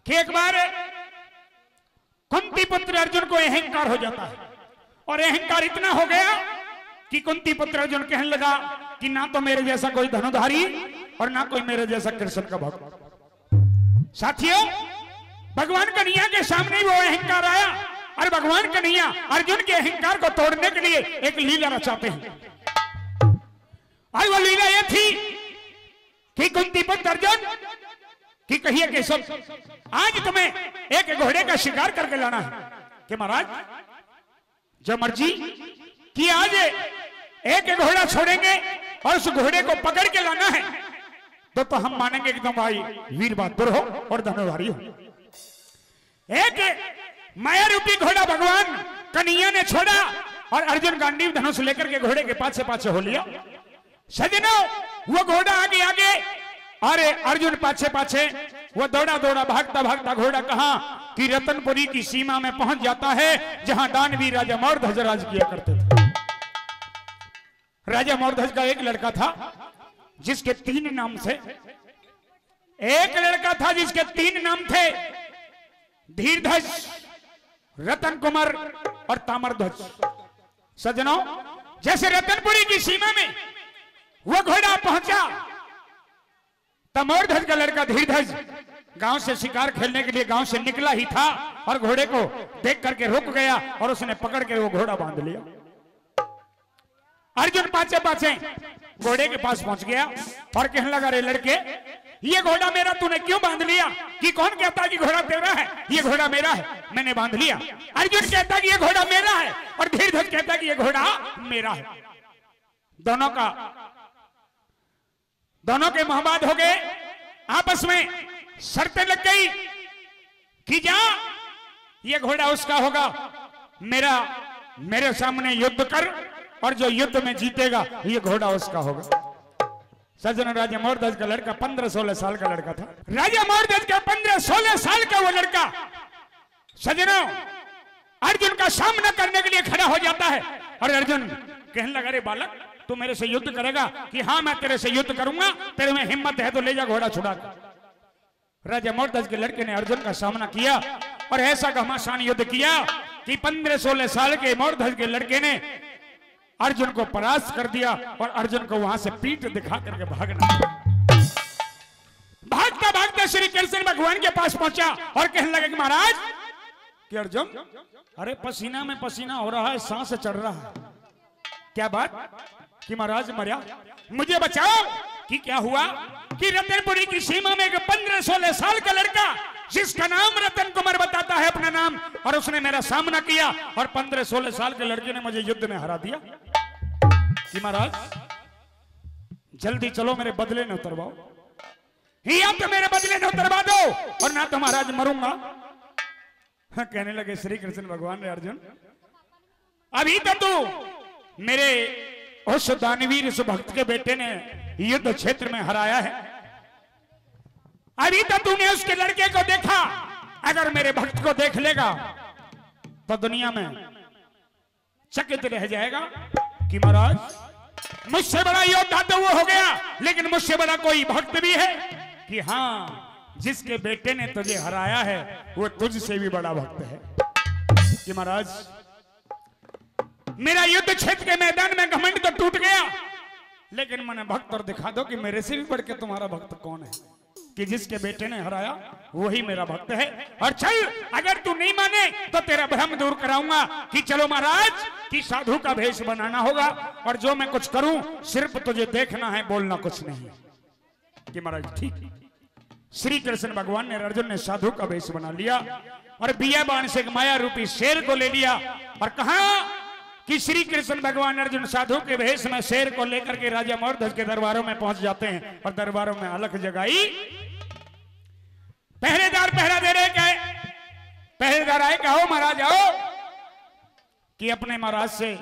कि एक बार कुंती पुत्र अर्जुन को अहंकार हो जाता है और अहंकार इतना हो गया कि कुंती पुत्र अर्जुन कहने लगा कि ना तो मेरे जैसा कोई धनुधारी और ना कोई मेरे जैसा कृष्ण का भक्त। साथियों, भगवान कन्हैया के सामने वो अहंकार आया और भगवान कन्हैया अर्जुन के अहंकार को तोड़ने के लिए एक लीला रचाते हैं। और वो लीला ये थी कि कुंती पुत्र अर्जुन कि कहिए केशव, आज तुम्हें एक घोड़े का शिकार करके लाना है कि महाराज जो मर्जी कि आज एक घोड़ा छोड़ेंगे और उस घोड़े को पकड़ के लाना है तो हम मानेंगे कि तुम भाई वीर बहादुर हो और धनुधारी हो। एक माया रूपी घोड़ा भगवान कन्हैया ने छोड़ा और अर्जुन गांडीव धनुष लेकर के घोड़े के पाछे पाछे हो लिया। सजनों, वो घोड़ा आगे आगे और अर्जुन पाछे पाछे, वो दौड़ा दौड़ा भागता भागता घोड़ा कहां कि रतनपुरी की सीमा में पहुंच जाता है जहां दानवीर राजा मौर्धज राज किया करते थे। राजा मौर्धज का एक लड़का था जिसके 3 नाम थे। एक लड़का था जिसके 3 नाम थे, धीरध्वज, रतन कुमार और ताम्रध्वज। सज्जनों, जैसे रतनपुरी की सीमा में वो घोड़ा पहुंचा तो मौर्धज का लड़का धीरध्वज गांव से शिकार खेलने के लिए गांव से निकला ही था और घोड़े को देख करके रुक गया और उसने पकड़ के वो घोड़ा बांध लिया। अर्जुन पाछे पाछे घोड़े के पास पहुंच गया और कहने लगा, रे लड़के, ये घोड़ा मेरा तूने क्यों बांध लिया? कि कौन कहता कि घोड़ा तेरा है? ये घोड़ा मेरा है, मैंने बांध लिया। अर्जुन कहता कि ये घोड़ा मेरा है और धीरध्वज कहता कि ये घोड़ा मेरा है। दोनों के मोहब्बत हो गए, आपस में शर्तें लग गई कि जा ये घोड़ा उसका होगा, मेरे सामने युद्ध कर और जो युद्ध में जीतेगा ये घोड़ा उसका होगा। सज्जन, राजा मौर्धज का लड़का 15-16 साल का लड़का था। राजा मौर्धज का 15-16 साल का वो लड़का सज्जनों अर्जुन का सामना करने के लिए खड़ा हो जाता है और अर्जुन कहने लगा, रे बालक, तू मेरे से युद्ध करेगा? कि हाँ, मैं तेरे से युद्ध करूंगा, तेरे में हिम्मत है तो ले जा घोड़ा छुड़ा कर। राजा मौर्धज के लड़के ने अर्जुन का सामना किया और ऐसा घमासान युद्ध किया कि 15-16 साल के मौर्धज के लड़के ने अर्जुन को परास्त कर दिया और अर्जुन को वहां से पीठ दिखा करके भागना। भागता भागता श्री कृष्ण भगवान के पास पहुंचा और कहने लगा कि महाराज, कि अर्जुन, अरे पसीना में पसीना हो रहा है, सांस चढ़ रहा है, क्या बात? कि महाराज मरा, मुझे बचाओ। कि क्या हुआ? कि रतनपुरी की सीमा में एक 15-16 साल का लड़का जिसका नाम रतन कुमार बताता है अपना नाम, और उसने मेरा सामना किया और 15-16 साल के लड़के ने मुझे युद्ध में हरा दिया। कि महाराज जल्दी चलो, मेरे बदले न उतरवाओ, या तो मेरे बदले न उतरवा दो और ना तो महाराज मरूंगा। कहने लगे श्री कृष्ण भगवान ने, अर्जुन, अभी तो तू मेरे उस दानवीर उस भक्त के बेटे ने युद्ध क्षेत्र में हराया है, अभी तो तूने उसके लड़के को देखा, अगर मेरे भक्त को देख लेगा तो दुनिया में चकित रह जाएगा। कि महाराज मुझसे बड़ा योद्धा तो वो हो गया, लेकिन मुझसे बड़ा कोई भक्त भी है? कि हाँ, जिसके बेटे ने तुझे हराया है वो तुझसे भी बड़ा भक्त है। कि महाराज मेरा युद्ध क्षेत्र के मैदान में घमंड तो टूट गया, लेकिन मैंने भक्त और दिखा दो कि मेरे से भी बढ़ के तुम्हारा भक्त कौन है, कि जिसके बेटे ने हराया वही मेरा भक्त है। और चल, अगर तू नहीं माने तो तेरा भ्रम दूर कराऊंगा। कि चलो महाराज, कि साधु का भेष बनाना होगा और जो मैं कुछ करूं सिर्फ तुझे देखना है, बोलना कुछ नहीं। कि महाराज ठीक। श्री कृष्ण भगवान ने, अर्जुन ने साधु का भेष बना लिया और बियाबान से एक माया रूपी शेर को ले लिया और कहा कि श्री कृष्ण भगवान अर्जुन साधु के भेष में शेर को लेकर के राजा मौर्धज के दरबारों में पहुंच जाते हैं और दरबारों में अलख जगाई। पहरेदार पहरा दे रहे, कहे पहरेदार आए, कहो महाराज आओ। कि अपने महाराज से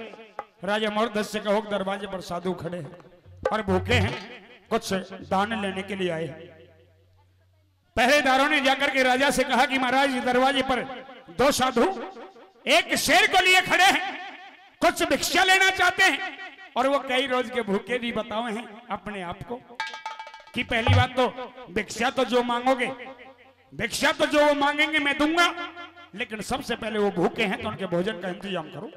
राजा मौर्धज से कहो दरवाजे पर साधु खड़े हैं और भूखे हैं, कुछ दान लेने के लिए आए। पहरेदारों ने जाकर के राजा से कहा कि महाराज दरवाजे पर 2 साधु एक शेर को लिए खड़े हैं, कुछ भिक्षा लेना चाहते हैं और वो कई रोज के भूखे भी बताए हैं अपने आप को। कि पहली बात तो भिक्षा तो जो मांगोगे भिक्षा तो जो वो मांगेंगे मैं दूंगा, लेकिन सबसे पहले वो भूखे हैं तो उनके भोजन का इंतजाम करो।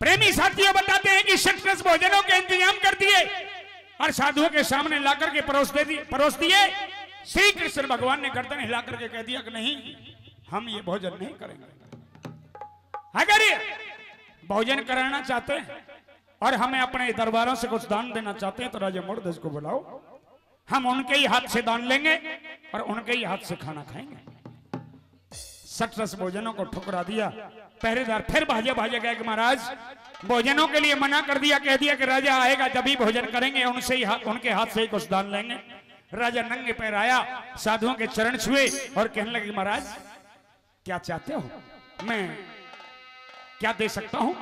प्रेमी साथियों बताते हैं कि शतरस भोजनों के इंतजाम कर दिए और साधुओं के सामने लाकर के परोस दिए। श्री कृष्ण भगवान ने गर्दन हिला करके कह दिया कि नहीं, हम ये भोजन नहीं करेंगे। अगर ये भोजन कराना चाहते हैं और हमें अपने दरबारों से कुछ दान देना चाहते हैं तो राजा मूढ़ध्वज को बुलाओ, हम उनके ही हाथ से दान लेंगे और उनके ही हाथ से खाना खाएंगे। शतरस भोजनों को ठुकरा दिया। पहरेदार फिर भाजा गया कि महाराज भोजनों के लिए मना कर दिया, कह दिया कि राजा आएगा जब ही भोजन करेंगे, उनके हाथ से ही कुछ दान लेंगे। राजा नंगे पैर आया, साधुओं के चरण छुए और कहने लगे महाराज क्या चाहते हो, मैं क्या दे सकता हूं?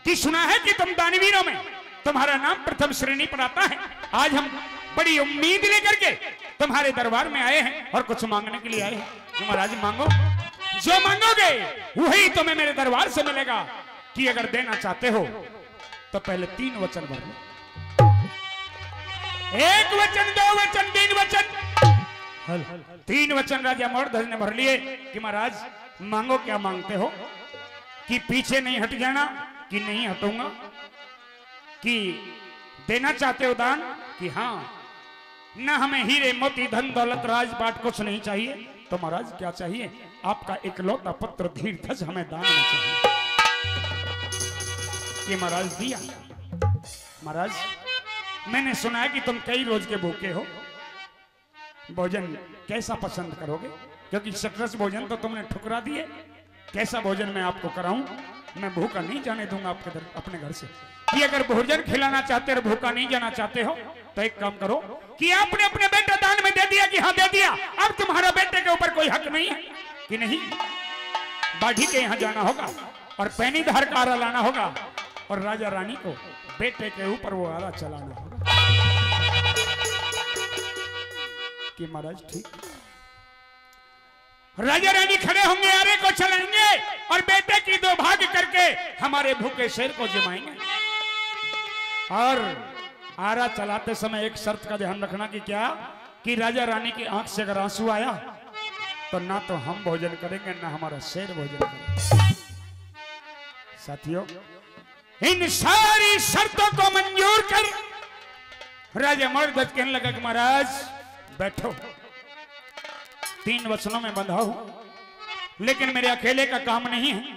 कि सुना है कि तुम दानवीरों में तुम्हारा नाम प्रथम श्रेणी पर आता है। आज हम बड़ी उम्मीद लेकर के तुम्हारे दरबार में आए हैं और कुछ मांगने के लिए आए हैं। महाराज मांगो, जो मांगोगे वही तुम्हें मेरे दरबार से मिलेगा। कि अगर देना चाहते हो तो पहले 3 वचन भर लो। 1 वचन, 2 वचन, 3 वचन। 3 वचन राजा मूढ़ध्वज ने भर लिए कि महाराज मांगो, क्या मांगते हो? कि पीछे नहीं हट जाना, कि नहीं हटूंगा। कि देना चाहते हो दान, कि हाँ। ना हमें हीरे मोती धन दौलत राजपाट कुछ नहीं चाहिए, तो महाराज क्या चाहिए? आपका इकलौता पुत्र धीरध्वज हमें दान में चाहिए। कि महाराज दिया। महाराज मैंने सुना है कि तुम कई रोज के भूखे हो, भोजन कैसा पसंद करोगे? क्योंकि शतरस भोजन तो तुमने ठुकरा दिए, कैसा भोजन मैं आपको कराऊं? मैं भूखा नहीं जाने दूंगा अपने घर से। कि अगर भोजन खिलाना चाहते और भूखा नहीं जाना चाहते हो तो एक काम करो कि आपने अपने बेटा दान में दे दिया, कि हाँ दे दिया, अब तुम्हारा बेटे के ऊपर कोई हक नहीं है। कि नहीं, बाढ़ी के यहाँ जाना होगा और पैनी धार का आरा लाना होगा और राजा रानी को बेटे के ऊपर वो आरा चलाना होगा। कि महाराज ठीक। राजा रानी खड़े होंगे, आरे को चलाएंगे और बेटे की 2 भाग करके हमारे भूखे शेर को जमाएंगे। और आरा चलाते समय एक शर्त का ध्यान रखना कि क्या? कि राजा रानी की आंख से अगर आंसू आया तो ना तो हम भोजन करेंगे ना हमारा शेर भोजन करेगा। साथियों, इन सारी शर्तों को मंजूर कर राजा मूढ़ध्वज कहने लगा कि महाराज बैठो, 3 वचनों में बंधा हूं, लेकिन मेरे अकेले का काम नहीं है।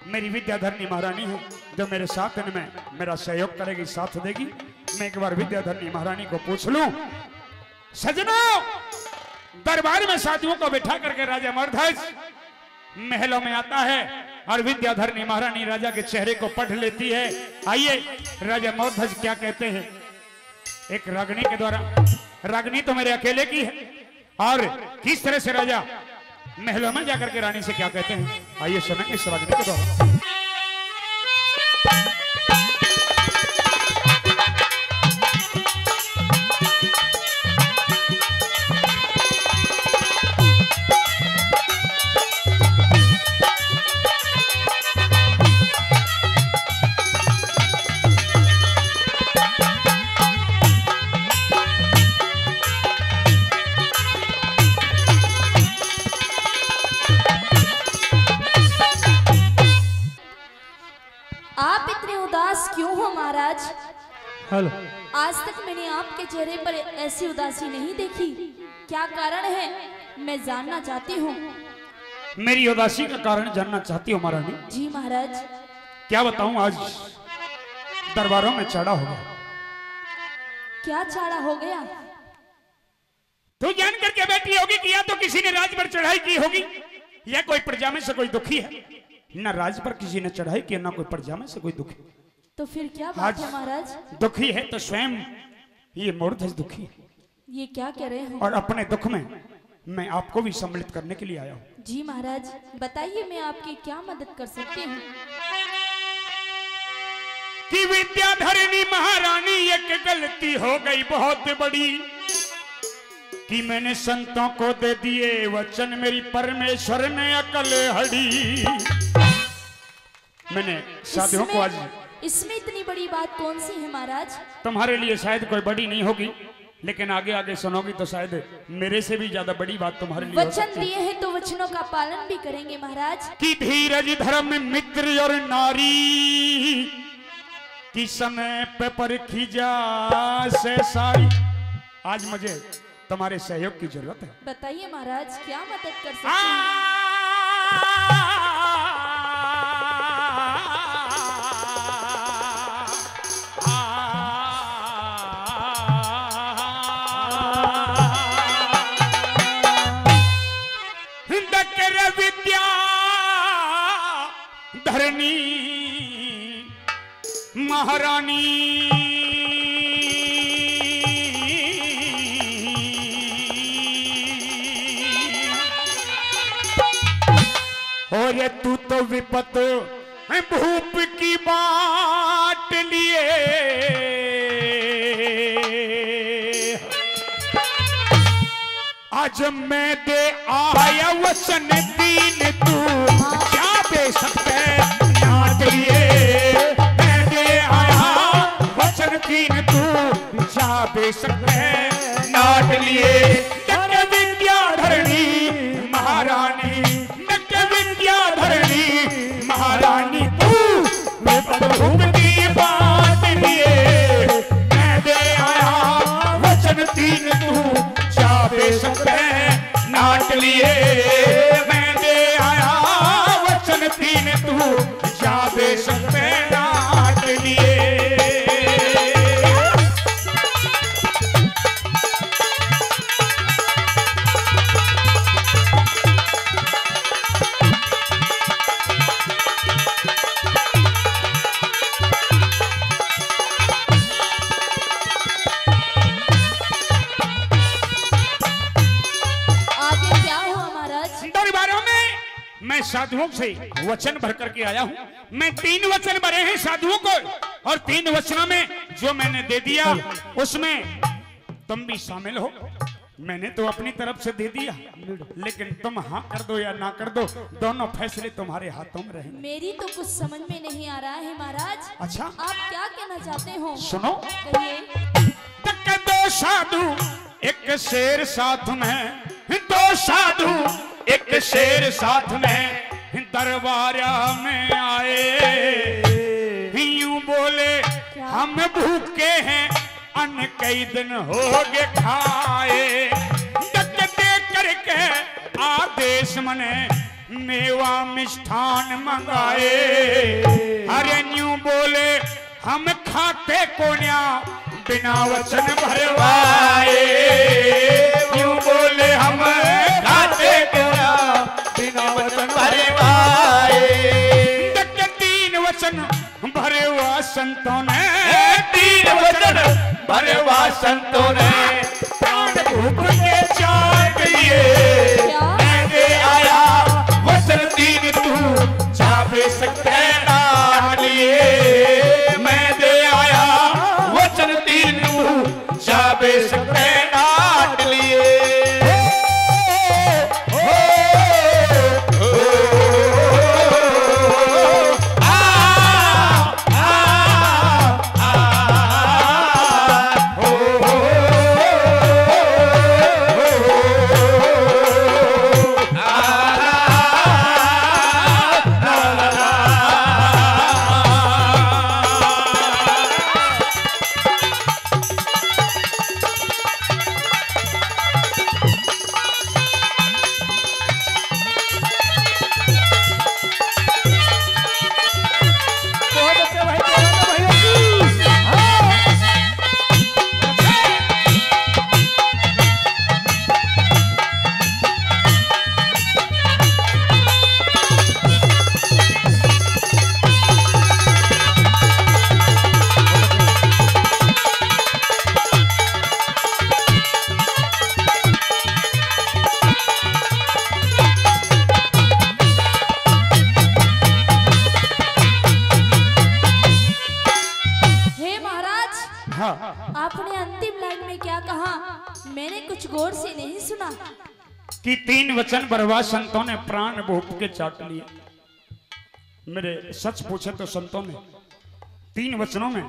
मेरी विद्याधरणी महारानी है जो मेरे साथ इनमें मेरा सहयोग करेगी, साथ देगी। मैं एक बार विद्याधरणी महारानी को पूछ लूं। सजनों, दरबार में साथियों को बिठा करके राजा मूढ़ध्वज महलों में आता है और विद्याधरणी महारानी राजा के चेहरे को पढ़ लेती है। आइए राजा मूढ़ध्वज क्या कहते हैं एक रागिनी के द्वारा। रागिनी तो मेरे अकेले की है, और किस तरह से राजा महलों में जाकर के रानी से क्या कहते हैं, आइए सुनेंगे इस रागिनी के द्वारा। हेलो। आज तक मैंने आपके चेहरे पर ऐसी उदासी नहीं देखी, क्या कारण है मैं जानना चाहती हूँ। मेरी उदासी का कारण जानना चाहती हो महारानी? जी महाराज। क्या बताऊं, आज दरबारों में चढ़ा हो गया। क्या चाड़ा हो गया? तू जान करके बैठी होगी कि या तो किसी ने राज पर चढ़ाई की होगी या कोई प्रजा में से कोई दुखी है। ना राज पर किसी ने चढ़ाई की, ना कोई प्रजा में से कोई दुखी। तो फिर क्या बात है महाराज? दुखी है तो स्वयं ये मूढ़ध्वज दुखी है। ये क्या कह रहे हैं? और अपने दुख में मैं आपको भी सम्मिलित करने के लिए आया हूँ। जी महाराज, बताइए मैं आपकी क्या मदद कर सकती हूँ। कि विद्याधरणी महारानी एक गलती हो गई बहुत बड़ी, कि मैंने संतों को दे दिए वचन, मेरी परमेश्वर ने अकल हड़ी। मैंने साधुओं को आज, इसमें इतनी बड़ी बात कौन सी है महाराज? तुम्हारे लिए शायद कोई बड़ी नहीं होगी, लेकिन आगे आगे सुनोगी तो शायद मेरे से भी ज्यादा बड़ी बात तुम्हारे लिए हो वचन सकती है। दिए हैं तो वचनों का पालन भी करेंगे महाराज। कि धीरज धर्म मित्र और नारी की समय पे परखी जा से सारी। आज मुझे तुम्हारे सहयोग की जरूरत है। बताइए महाराज क्या मदद कर सकते हैं? विद्या धरणी महारानी और तू तो विपत भूप की बाट लिए आज मैं दे आया वचन दीन तू क्या दे सकते नाथ लिए। मैं दे आया वचन दीन तू क्या दे सकते नाथ लिए। नक्य विद्या धरणी महारानी नक्य विद्या धरणी महारानी तू विपद की बात लिए। मैं दे आया वचन दीन तू चाबे सकते नाट लिए। मैं दे आया वचन तीन तू चाबे सकते नाट लिए। मैं साधुओं से वचन भर करके आया हूं। मैं 3 वचन भरे हैं साधुओं को और 3 वचनों में जो मैंने दे दिया उसमें तुम भी शामिल हो। मैंने तो अपनी तरफ से दे दिया लेकिन तुम हाँ कर दो या ना कर दो दोनों फैसले तुम्हारे हाथों में रहेंगे। मेरी तो कुछ समझ में नहीं आ रहा है महाराज। अच्छा आप क्या कहना चाहते हो? सुनो। कहिए। दो साधु एक शेर साथ में, 2 साधु एक शेर साथ में दरबारा में आए। यूं बोले हम भूखे हैं अन्न कई दिन हो गए खाए। दे करके आदेश मने मेवा मिष्ठान मंगाए। अरे यूं बोले हम खाते कोन्या बिना वचन भरवाए। यूं बोले हम खाते कोन्या बिना वचन भरवाए। 3 वचन भरवा संतों ने, 3 वचन भरवा संतों ने प्राण भूख के चाट लिए। मैं दे आया वचन 3 तू चाबे सकते नाट लिए। मैं दे आया वचन 3 तू चाबे सकते नाट लिए। आपने अंतिम लाइन में क्या कहा? मैंने कुछ गौर से नहीं सुना। कि 3 वचन भरवा संतों ने प्राण भूख के चाट लिए। मेरे सच पूछे तो संतों ने 3 वचनों में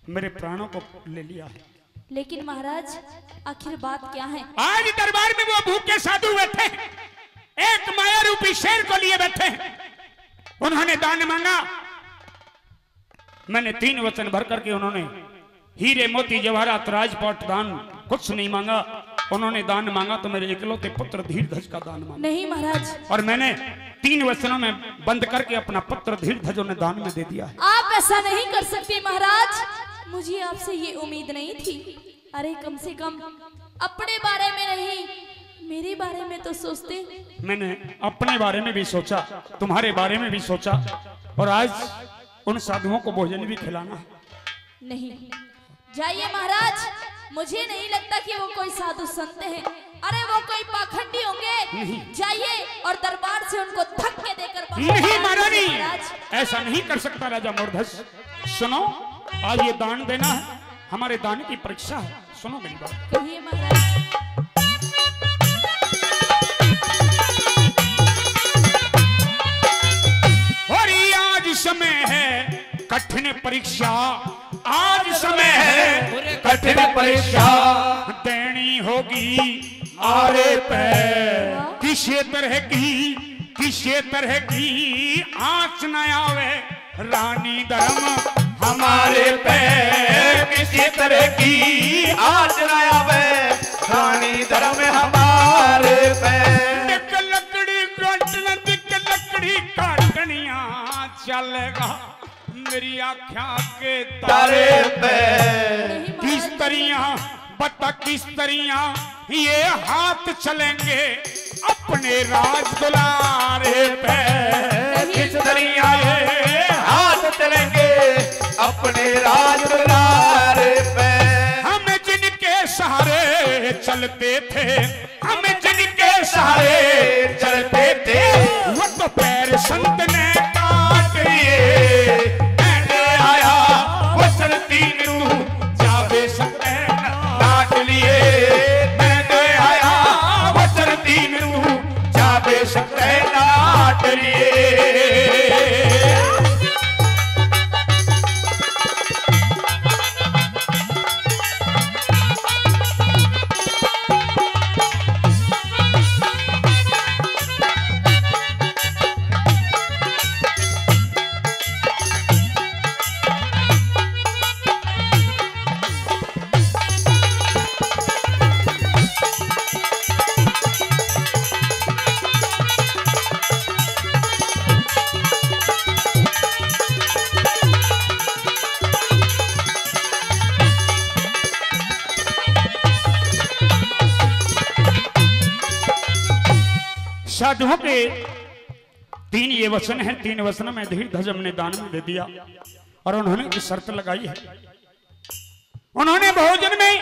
मेरे प्राणों को ले लिया है। लेकिन महाराज आखिर बात क्या है? आज दरबार में वो भूखे साधु बैठे हैं, एक माया रूपी शेर को लिए बैठे हैं। उन्होंने दान मांगा, मैंने 3 वचन भर करके उन्होंने हीरे मोती जवाहरात राजपाट दान कुछ नहीं मांगा। उन्होंने दान मांगा तो मेरे इकलौते पुत्र धीरध्वज का दान मांगा। नहीं महाराज, और मैंने 3 वचनों में बंद करके अपना पुत्र धीरध्वज उन्हें दान में दे दिया है। आप ऐसा नहीं कर सकते महाराज, मुझे आपसे ये उम्मीद नहीं थी। अरे कम से कम अपने बारे में नहीं, मेरे बारे में तो सोचते। मैंने अपने बारे में भी सोचा, तुम्हारे बारे में भी सोचा, और आज उन साधुओं को भोजन भी खिलाना है। नहीं जाइए महाराज, मुझे नहीं लगता कि वो कोई साधु संत हैं। अरे वो कोई पाखंडी होंगे। जाइए और दरबार से उनको धक्के देकर नहीं महारानी, ऐसा नहीं कर सकता राजा मोरध्वज। सुनो, आज ये दान देना है, हमारे दान की परीक्षा है। सुनो मेरी बात। कहिए महाराज। और ये आज समय है कठिन परीक्षा, आज समय है कठिन परीक्षा देनी होगी आरे पे। किसी तरह की आँच न आवे रानी धर्म हमारे पे, किसी तरह की आँच न आवे रानी धर्म हमारे पे। दिक लकड़ी काटनिया चलेगा मेरी आँखा के तारे पे। किस तरिया बता, किस तरिया ये हाथ चलेंगे अपने राज दुलारे पे। किस तरिया ये हाथ चलेंगे अपने राज दुलारे पे। हम जिनके सहारे चलते थे, हम जिनके सहारे चलते थे, वो तो पैर संत ने काट लिए। मैंने आया वचन 3 तू जावे सकते काट लिए। मैंने आया वचन 3 तू जावे सकते काट लिए। साधुओं के 3 ये वचन हैं, 3 वचन में धीरध्वज ने दान में दे दिया। और उन्होंने एक शर्त लगाई है, उन्होंने भोजन में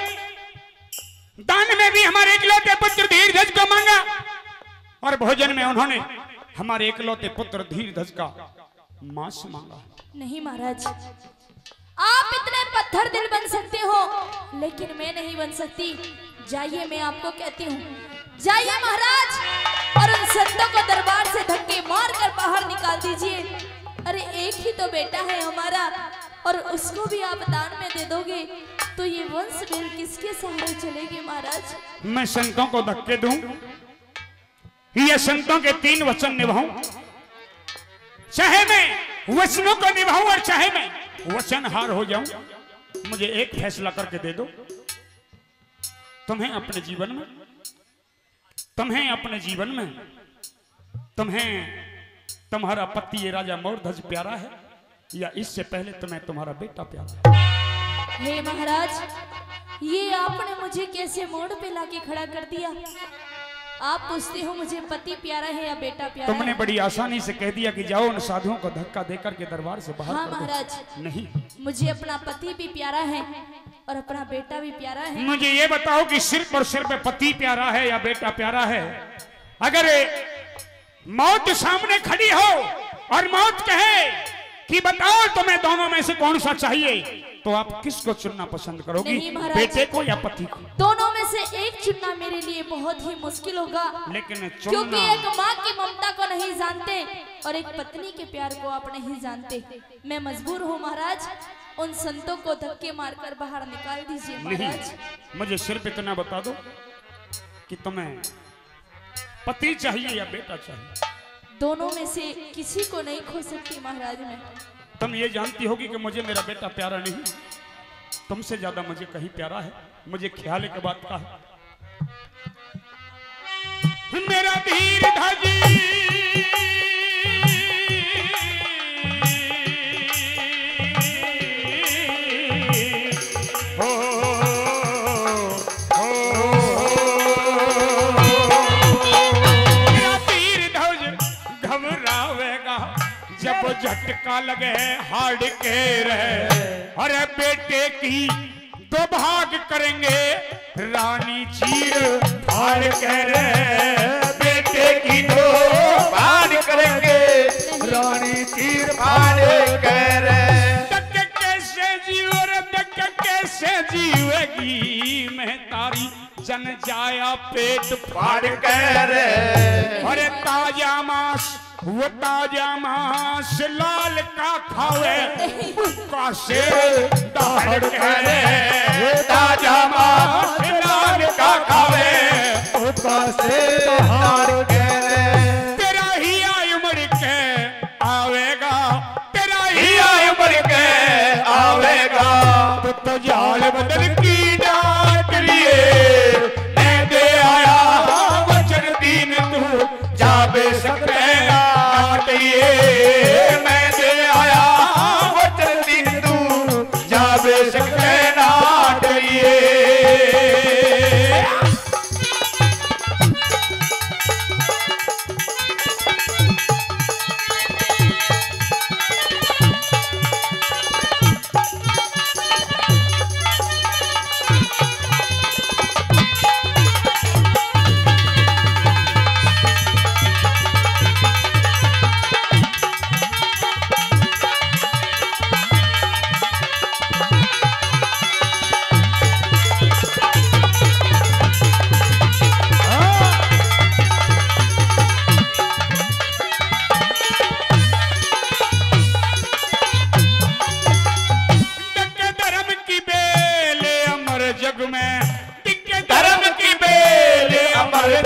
दान में भी हमारे इकलौते पुत्र धीरध्वज को मांगा, और भोजन में उन्होंने हमारे इकलौते पुत्र धीरध्वज का मांस मांगा। नहीं महाराज, आप इतने पत्थर दिल बन सकते हो, लेकिन मैं नहीं बन सकती। जाइए, मैं आपको कहती हूँ, जाइए महाराज, और उन संतों को दरबार से धक्के मार कर बाहर निकाल दीजिए। अरे एक ही तो बेटा है हमारा, और उसको भी आप दान में दे दोगे तो ये वंश वेल किसके सहारे चलेगी महाराज? मैं संतों को धक्के दूं, ये संतों के 3 वचन निभाऊं, चाहे मैं वचनों को निभाऊं और चाहे मैं वचनहार हो जाऊं। मुझे एक फैसला करके दे दो। तुम्हें अपने जीवन में, तुम्हें तुम्हारा पति ये राजा मोरध्वज प्यारा है, या इससे पहले तुम्हें तुम्हारा बेटा प्यारा है? हे महाराज, ये आपने मुझे कैसे मोड़ पे लाके खड़ा कर दिया? आप पूछते हो मुझे पति प्यारा है या बेटा प्यारा तुमने है? बड़ी आसानी से कह दिया कि जाओ उन साधुओं को धक्का देकर के दरबार से बाहर हाँ कर दो। महाराज, नहीं, मुझे अपना पति भी प्यारा है और अपना बेटा भी प्यारा है। मुझे ये बताओ कि सिर्फ और सिर्फ पति प्यारा है या बेटा प्यारा है? अगर मौत सामने खड़ी हो और मौत कहे कि बताओ तुम्हें दोनों में से कौन सा चाहिए, तो आप किसको चुनना पसंद करोगी, नहीं महाराज, बेटे को या पति को? दोनों में से एक चुनना मेरे लिए बहुत ही मुश्किल होगा, लेकिन क्योंकि एक माँ की ममता को नहीं जानते और एक पत्नी के प्यार को आप नहीं जानते। मैं मजबूर हूँ महाराज, उन संतों को धक्के मारकर बाहर निकाल दीजिए महाराज। नहीं, मुझे सिर्फ इतना बता दो कि तुम्हें पति चाहिए या बेटा चाहिए। दोनों में से किसी को नहीं खो सकती महाराज मैं। तुम ये जानती होगी कि मुझे मेरा बेटा प्यारा नहीं, तुमसे ज्यादा मुझे कहीं प्यारा है। मुझे ख्याल है कि बात का है। मेरा धीर धजी झटका लगे हार्ड के रहे। अरे बेटे की दो भाग करेंगे रानी चीर फाड़ के रहे। बेटे की दो भाग करेंगे रानी चीर फाड़ के रहे। तक कैसे जीव रे तक कैसे जीवेगी मैं तारी जन जाया पेट फाड़ के रहे। अरे ताजा मांस वो ताजा मांस लाल का खावे का शेर दहाड़ के रहे। ताजा मांस लाल का खावे का शेर दहाड़ के रहे। तेरा ही उम्र के आवेगा, तेरा ही उम्र के आवेगा। तो जाल बदल की डांट लिए मैं दे आया वचन दीन तू जाबे सकते मैं दे आया वचन दीन तू जाबे सकते नाटिए।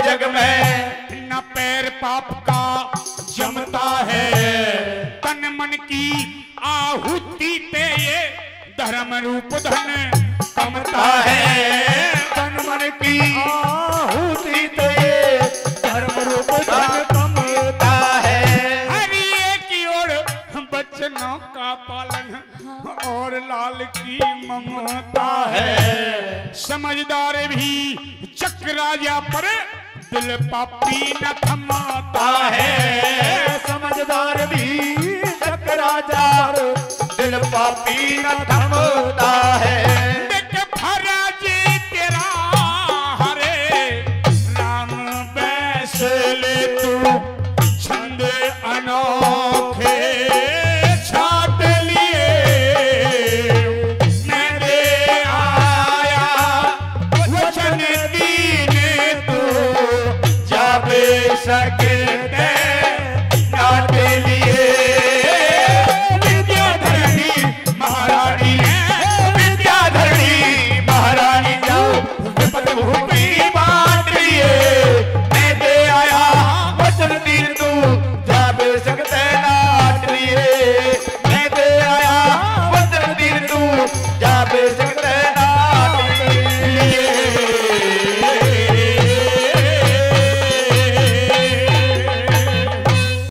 जग में न पैर पाप का जमता है, तन मन की आहुति पे ये धर्म रूप धन कमता है। तन मन की आहुति पे ये धर्म रूप धन कमता है। हर एक की ओर बच्चों का पालन और लाल की ममता है। समझदार भी चक्र राजा पर दिल पापी न थमाता है। समझदार भी चक्र राजा दिल पापी न थमाता है। देख फराजी तेरा हरे राम बैसले तू छंद अनोखे छाट लिए मैं दे आया वचन दीन तू जाबे सके